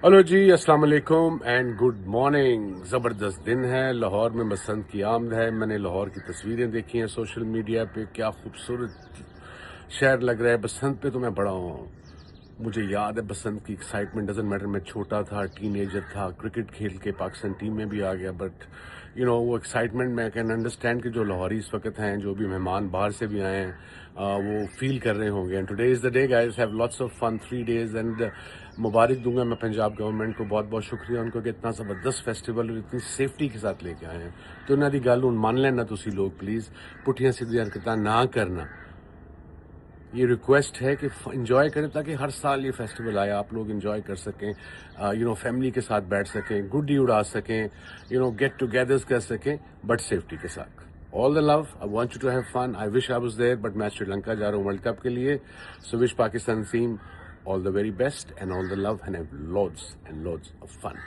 Hello جی، السلام علیکم and good morning. زبردست دن ہے. لاہور میں بسنت کی آمد ہے. میں نے لاہور کی تصویریں دیکھی ہیں سوشل میڈیا پہ. کیا خوبصورت شہر لگ رہا ہے. بسنت پہ تو میں بڑا ہوں. مجھے یاد ہے بسنت کی ایکسائٹمنٹ. ڈزنٹ میٹر میں چھوٹا تھا، ٹین ایجر تھا، کرکٹ کھیل کے پاکستان ٹیم میں بھی آ گیا. بٹ وہ ایکسائٹمنٹ میں کین انڈرسٹینڈ کہ جو لاہوری اس وقت ہیں، جو بھی مہمان باہر سے بھی آئے ہیں، وہ فیل کر رہے ہوں گے. And today is the day guys. Have lots of fun 3 days. And مبارک دوں گا میں پنجاب گورنمنٹ کو. بہت بہت شکریہ ان کو کہ اتنا زبردست فیسٹیول اور اتنی سیفٹی کے ساتھ لے کے آئے ہیں. تو انہوں دی گل ہوں مان لینا تسی لوگ پلیز. پٹھیاں سیدھیاں حرکتاں نہ کرنا. یہ ریکویسٹ ہے کہ انجوائے کریں تاکہ ہر سال یہ فیسٹیول آئے، آپ لوگ انجوائے کر سکیں، فیملی کے ساتھ بیٹھ سکیں، گڈی اڑا سکیں، گیٹ ٹوگیدرز کر سکیں، بٹ سیفٹی کے ساتھ. All the love. I want you to have fun. I wish I was there but میں سری لنکا جا رہا ہوں ورلڈ کپ کے لیے. So wish Pakistan team all the very best and all the love and have loads and loads of fun.